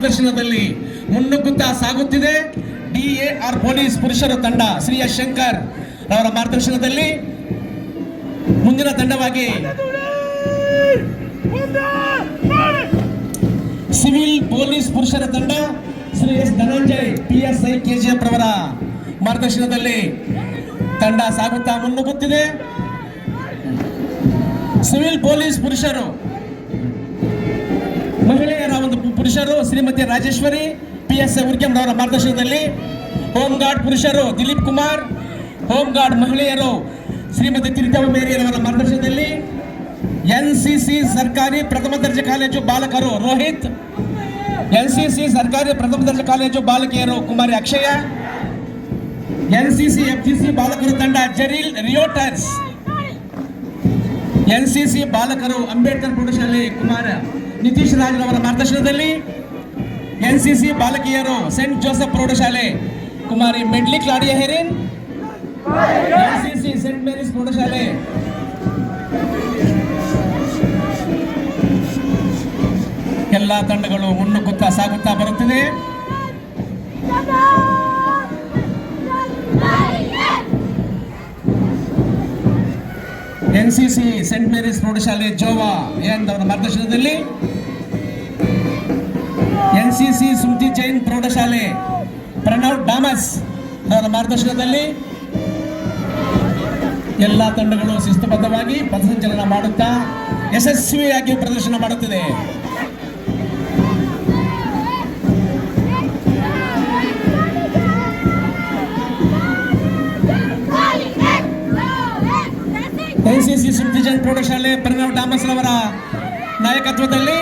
ಪ್ರದರ್ಶನದಲ್ಲಿ ಮುನ್ನುಗ್ಗುತ್ತಾ ಸಾಗುತ್ತಿದೆ. DAR police ಪುರುಷರ ತಂಡ ಶ್ರೀ ಎಸ್ ಶಂಕರ್ ಅವರ ಮಾರ್ಗದರ್ಶನದಲ್ಲಿ ಮುಂದಿನ ತಂಡವಾಗಿ ಸಿವಿಲ್ ಪೊಲೀಸ್ ಪುರುಷರ ತಂಡ Shri S Dhananjay PSI KGF ರವರ ಮಾರ್ಗದರ್ಶನದಲ್ಲಿ ತಂಡ ಸಾಗುತ್ತಾ ಮುನ್ನುಗ್ಗುತ್ತಿದೆ. ಸಿವಿಲ್ ಪೊಲೀಸ್ ಪುರುಷರು ಮಹಿಳೆಯರ ಒಂದು ಪುರುಷರು ಶ್ರೀಮತಿ ರಾಜೇಶ್ವರಿ PSI ಉರ್ಗೆಂ ಅವರ ಮಾರ್ಗದರ್ಶನದಲ್ಲಿ, ಹೋಮ್ ಗಾರ್ಡ್ ಪುರುಷರು ದಿಲೀಪ್ ಕುಮಾರ್, ಹೋಮ್ ಗಾರ್ಡ್ ಮಹಿಳೆಯರು ಶ್ರೀಮತಿ ತಿರಿತವ ಮೇರಿಯವರ ಮಾರ್ಗದರ್ಶನದಲ್ಲಿ, NCC ಸರ್ಕಾರಿ ಪ್ರಥಮ ದರ್ಜೆ ಕಾಲೇಜು ಬಾಲಕರು ರೋಹಿತ್, NCC ಸರ್ಕಾರಿ ಪ್ರಥಮ ದರ್ಜೆ ಕಾಲೇಜು ಬಾಲಕಿಯರು ಕುಮಾರಿ ಅಕ್ಷಯ, NCC FGC ಬಾಲಕರು ತಂಡ ಜರೀಲ್ ರಿಯೋಟರ್ಸ್, NCC ಬಾಲಕರು ಅಂಬೇಡ್ಕರ್ ಪ್ರೌಢಶಾಲೆ ಕುಮಾರ ನಿತೀಶ್ ರಾಜ್ ಅವರ ಮಾರ್ಗದರ್ಶನದಲ್ಲಿ, NCC ಬಾಲಕಿಯರು ಸೆಂಟ್ ಜೋಸೆಫ್ ಪ್ರೌಢಶಾಲೆ ಕುಮಾರಿ Medley Claudia ಹೆರಿನ್, NCC scent Mary's ಪ್ರೌಢಶಾಲೆ ಎಲ್ಲ ತಂಡಗಳು ಮುನ್ನುಗ್ಗುತ್ತಾ ಸಾಗುತ್ತಾ ಬರುತ್ತಿದೆ. NCC ಸೆಂಟ್ ಮೇರಿಸ್ ಪ್ರೌಢಶಾಲೆ ಜೋವಾ ಅವರ ಮಾರ್ಗದರ್ಶನದಲ್ಲಿ, NCC ಸುಮತಿ ಜೈನ್ ಪ್ರೌಢಶಾಲೆ ಪ್ರಣವ್ ಡಾಮಸ್ ಅವರ ಮಾರ್ಗದರ್ಶನದಲ್ಲಿ ಎಲ್ಲ ತಂಡಗಳು ಶಿಸ್ತುಬದ್ಧವಾಗಿ ಪಥಸಂಚಲನ ಮಾಡುತ್ತಾ ಯಶಸ್ವಿಯಾಗಿ ಪ್ರದರ್ಶನ ಮಾಡುತ್ತಿದೆ. NCC ಸುಮತಿ ಜೈನ್ ಪ್ರೌಢಶಾಲೆ ಪ್ರಣವ್ ಡಾಮಸ್ ಅವರ ನಾಯಕತ್ವದಲ್ಲಿ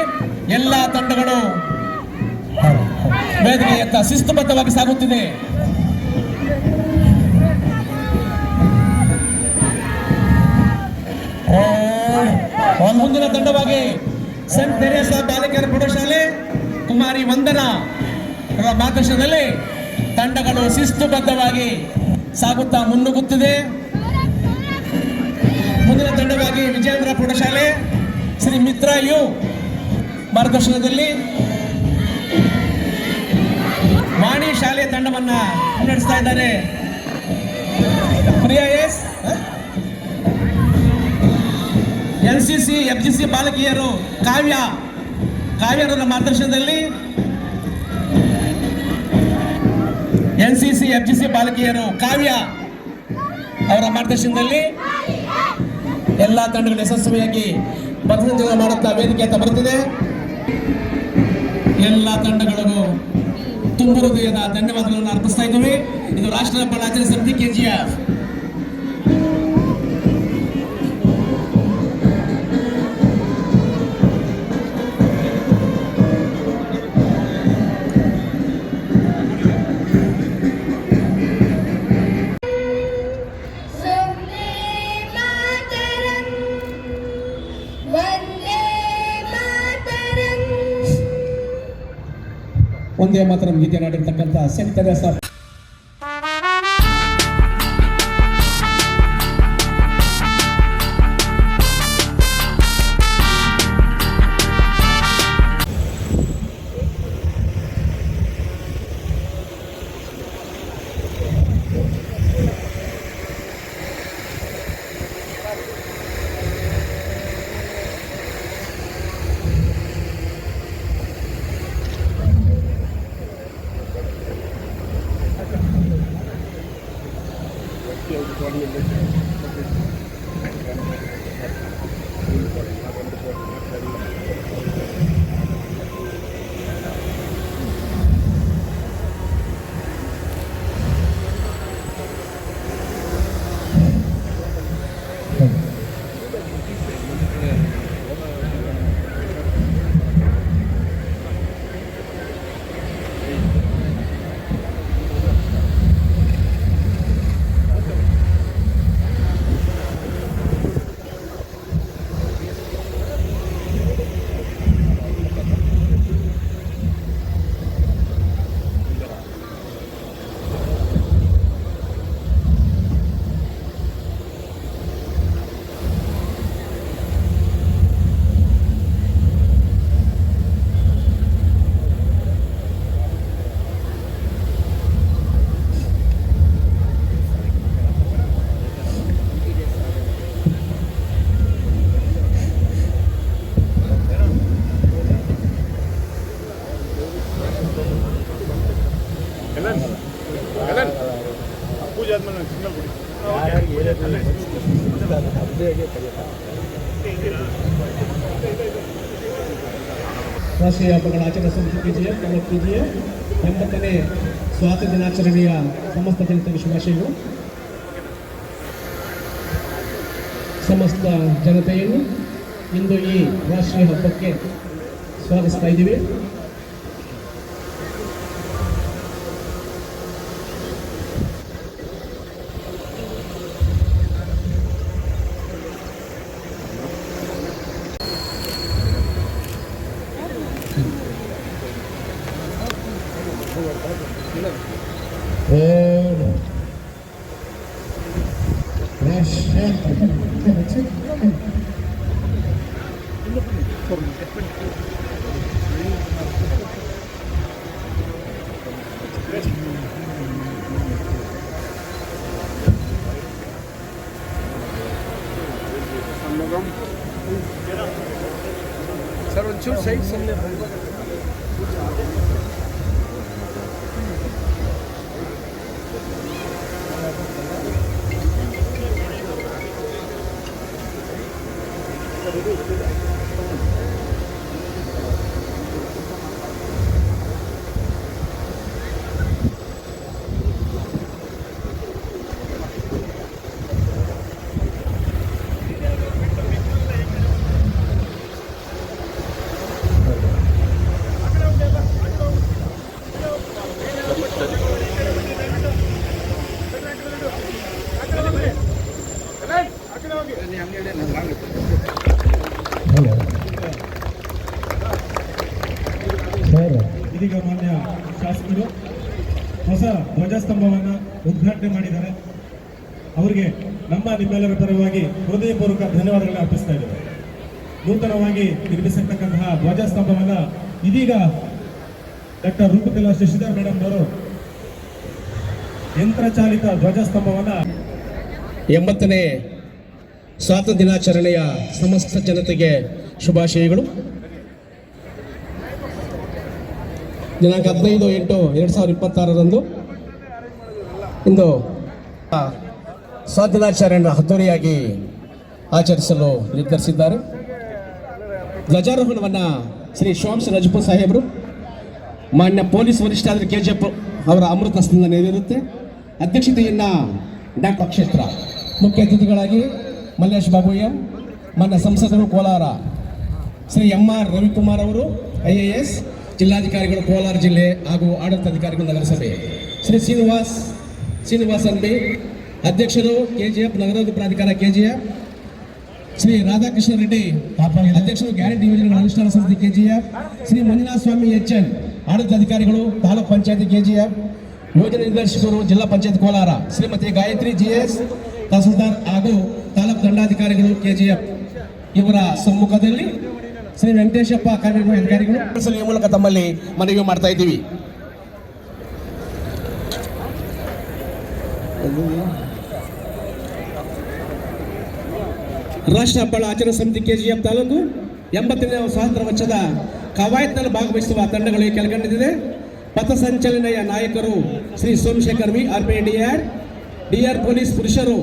ಎಲ್ಲ ತಂಡಗಳು ವೇದಿಕೆಯತ್ತ ಶಿಸ್ತುಬದ್ಧವಾಗಿ ಸಾಗುತ್ತಿದೆ. ಮುಂದಿನ ತಂಡವಾಗಿ ಸೆಂಟ್ ತೆರೇಸಾ ಬಾಲಕಿಯರ ಪ್ರೌಢಶಾಲೆ ಕುಮಾರಿ ವಂದನಾ ಮಾರ್ಗದರ್ಶನದಲ್ಲಿ ತಂಡಗಳು ಶಿಸ್ತುಬದ್ಧವಾಗಿ ಸಾಗುತ್ತಾ ಮುನ್ನುಗ್ಗುತ್ತಿದೆ. ಮುಂದಿನ ತಂಡವಾಗಿ ವಿಜಯೇಂದ್ರ ಪ್ರೌಢಶಾಲೆ ಶ್ರೀ ಮಿತ್ರ ಯು ಮಾರ್ಗದರ್ಶನದಲ್ಲಿ ವಾಣಿ ಶಾಲೆ ತಂಡವನ್ನ ಮುನ್ನಡೆಸ್ತಾ ಇದ್ದಾರೆ ಪ್ರಿಯಾ ಎಸ್. NCC FGC ಬಾಲಕಿಯರು ಕಾವ್ಯರ ಮಾರ್ಗದರ್ಶನದಲ್ಲಿ, NCC FGC ಬಾಲಕಿಯರು ಕಾವ್ಯ ಅವರ ಮಾರ್ಗದರ್ಶನದಲ್ಲಿ ಎಲ್ಲ ತಂಡಗಳು ಯಶಸ್ವಿಯಾಗಿ ಪಥಸಂಚಲನ ಮಾಡುತ್ತಾ ವೇದಿಕೆಯತ್ತ ಬರುತ್ತಿದೆ. ಎಲ್ಲ ತಂಡಗಳಿಗೂ ತುಂಬು ಹೃದಯದ ಧನ್ಯವಾದಗಳನ್ನು ಅರ್ಪಿಸ್ತಾ ಇದ್ದೀವಿ. ಇದು ರಾಷ್ಟ್ರ ಹಬ್ಬ ಆಚರಣೆ ಸಮಿತಿ KGF. ಒಂದೇ ಮಾತ್ರ ಗೀತೆ ನಾಡಿರ್ತಕ್ಕಂಥ ಸೆಂಟ್ ತೆರೇಸಾ ಪೂಜೆ ಆದ್ಮೇಲೆ ಸಿಗ್ನಲ್ ಕೊಡಿ. ರಾಷ್ಟ್ರೀಯ ಹಬ್ಬಗಳ ಆಚರಣಾ ಸಮಿತಿ KGF ತಾಲೂಕು KGF 80ನೇ ಸ್ವಾತಂತ್ರ್ಯ ದಿನಾಚರಣೆಯ ಸಮಸ್ತ ಜನತೆಗೆ ಶುಭಾಶಯಗಳು. ಸಮಸ್ತ ಜನತೆಯನ್ನು ಇಂದು ಈ ರಾಷ್ಟ್ರೀಯ ಹಬ್ಬಕ್ಕೆ ಸ್ವಾಗತಿಸ್ತಾ ಇದ್ದೀವಿ. ಸರ್ ಒಂಚೂರು ಸೈಡ್ ಸುಮ್ಮನೆ ಇದೀಗ ಮಾನ್ಯ ಶಾಸಕರು ಹೊಸ ಧ್ವಜಸ್ತಂಭವನ್ನು ಉದ್ಘಾಟನೆ ಮಾಡಿದ್ದಾರೆ. ಅವರಿಗೆ ನಿಮ್ಮೆಲ್ಲರ ಪರವಾಗಿ ಹೃದಯಪೂರ್ವಕ ಧನ್ಯವಾದಗಳನ್ನು ಅರ್ಪಿಸ್ತಾ ಇದ್ದೇವೆ. ನೂತನವಾಗಿ ನಿರ್ಮಿಸಿರ್ತಕ್ಕಂತಹ ಧ್ವಜಸ್ತಂಭವನ್ನು ಇದೀಗ ಡಾಕ್ಟರ್ ರೂಪಕಲಾ ಶಶಿಧರ್ ಮೇಡಮ್ ಅವರು ಯಂತ್ರಚಾಲಿತ ಧ್ವಜಸ್ತಂಭವನ್ನು 80ನೇ ಸ್ವಾತಂತ್ರ್ಯ ದಿನಾಚರಣೆಯ ಸಮಸ್ತ ಜನತೆಗೆ ಶುಭಾಶಯಗಳು. ದಿನಾಂಕ 15/8/2026 ಇಂದು ಸ್ವಾತಂತ್ರ್ಯ ದಿನಾಚರಣೆಯನ್ನು ಅದ್ದೂರಿಯಾಗಿ ಆಚರಿಸಲು ನಿರ್ಧರಿಸಿದ್ದಾರೆ. ಧ್ವಜಾರೋಹಣವನ್ನು ಶ್ರೀ ಶ್ವಾಂಶ ರಜಪೂತ್ ಸಾಹೇಬರು ಮಾನ್ಯ ಪೊಲೀಸ್ ವರಿಷ್ಠರಾದ KGF ಅವರ ಅಮೃತ ಹಸ್ತದಿಂದ ನೆರವೇರುತ್ತೆ. ಅಧ್ಯಕ್ಷತೆಯನ್ನು ಡಾಕ್ಟರ್ ಕ್ಷೇತ್ರ ಮುಖ್ಯ ಅತಿಥಿಗಳಾಗಿ ಮಲ್ಲೇಶ್ ಬಾಬು ಎಂ, ಮಾನ್ಯ ಸಂಸದರು ಕೋಲಾರ ಶ್ರೀ MR ರವಿಕುಮಾರ್ ಅವರು IAS, ಜಿಲ್ಲಾಧಿಕಾರಿಗಳು ಕೋಲಾರ ಜಿಲ್ಲೆ ಹಾಗೂ ಆಡಳಿತಾಧಿಕಾರಿಗಳು ನಗರಸಭೆ ಶ್ರೀ ಶ್ರೀನಿವಾಸನ್ ಬಿ, ಅಧ್ಯಕ್ಷರು KGF ನಗರಾಭಿವೃದ್ಧಿ ಪ್ರಾಧಿಕಾರ KGF, ಶ್ರೀ ರಾಧಾಕೃಷ್ಣ ರೆಡ್ಡಿ ಅಧ್ಯಕ್ಷರು ಗ್ಯಾರಂಟಿ ಯೋಜನೆಗಳ ಅನುಷ್ಠಾನ ಸಮಿತಿ KGF, ಶ್ರೀ ಮಂಜುನಾಥ ಸ್ವಾಮಿ HN ಆಡಳಿತಾಧಿಕಾರಿಗಳು ತಾಲೂಕು ಪಂಚಾಯತಿ KGF, ಯೋಜನೆ ನಿರ್ದೇಶಕರು ಜಿಲ್ಲಾ ಪಂಚಾಯತ್ ಕೋಲಾರ ಶ್ರೀಮತಿ ಗಾಯತ್ರಿ GS ತಹಸೀಲ್ದಾರ್ ಹಾಗೂ ತಾಲೂಕು ದಂಡಾಧಿಕಾರಿಗಳು KGF ಇವರ ಸಮ್ಮುಖದಲ್ಲಿ ಶ್ರೀ ವೆಂಕಟೇಶಪ್ಪ ಕಾರ್ಯಕ್ರಮ ಅಧಿಕಾರಿಗಳು ಈ ಮೂಲಕ ತಮ್ಮಲ್ಲಿ ಮನವಿ ಮಾಡ್ತಾ ಇದ್ದೀವಿ. ರಾಷ್ಟ್ರ ಹಬ್ಬಗಳ ಆಚರಣಾ ಸಮಿತಿ KGF ತಾಲೂಕು 80ನೇ ಸ್ವಾತಂತ್ರ್ಯ ವರ್ಷದ ಕವಾಯತ್ನಲ್ಲಿ ಭಾಗವಹಿಸುವ ತಂಡಗಳು ಕೆಳಕಂಡಿದೆ. ಪಥಸಂಚಲನೆಯ ನಾಯಕರು Shri Somashekar V DR police ಪುರುಷರು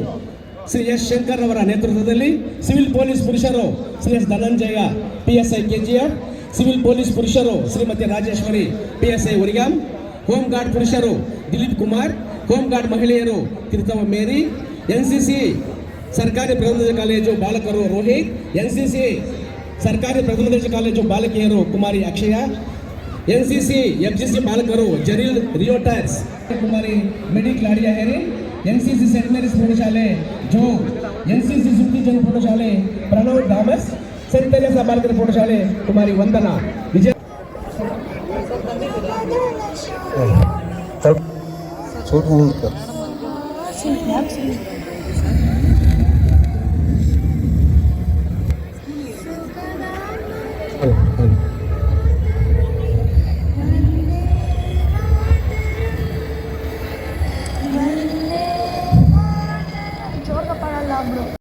ಶ್ರೀ S ಶಂಕರ್ ಅವರ ನೇತೃತ್ವದಲ್ಲಿ, ಸಿವಿಲ್ ಪೊಲೀಸ್ ಪುರುಷರು Shri S Dhananjaya PSI KGF, civil police ಪುರುಷರು Shrimati Rajeshwari PSI Urigam, home guard ಪುರುಷರು ದಿಲೀಪ್ ಕುಮಾರ್, ಹೋಮ್ ಗಾರ್ಡ್ ಮಹಿಳೆಯರು ಕಿರ್ತವ ಮೇರಿ, NCC ಸರ್ಕಾರಿ ಪ್ರಥಮ ದರ್ಜೆ ಕಾಲೇಜು ಬಾಲಕರು ರೋಹಿತ್, NCC ಸರ್ಕಾರಿ ಪ್ರಥಮ ದರ್ಜೆ ಕಾಲೇಜು ಬಾಲಕಿಯರು ಕುಮಾರಿ ಅಕ್ಷಯ, NCC FGC ಬಾಲಕರು ಜರೀಲ್ ರಿಯೋಟರ್ಸ್ ಕುಮಾರಿ ಮೆಡಿ ಕ್ಲಾಡಿಯಾ ಹೆರಿ, NCC ಸೆಂಟ್ ಮೇರಿಸ್ ಪ್ರೌಢಶಾಲೆ ಜೋಗ್, NCC ಸುದ್ದಿ ಜನ ಪ್ರೌಢಶಾಲೆ ಪ್ರಣವ್ ಥಾಮಸ್, ಸೆಂಟ್ ತೆರೇಸಾ ಬಾಲಕರ ಪ್ರೌಢಶಾಲೆ ಕುಮಾರಿ ವಂದನಾ ವಿಜಯ.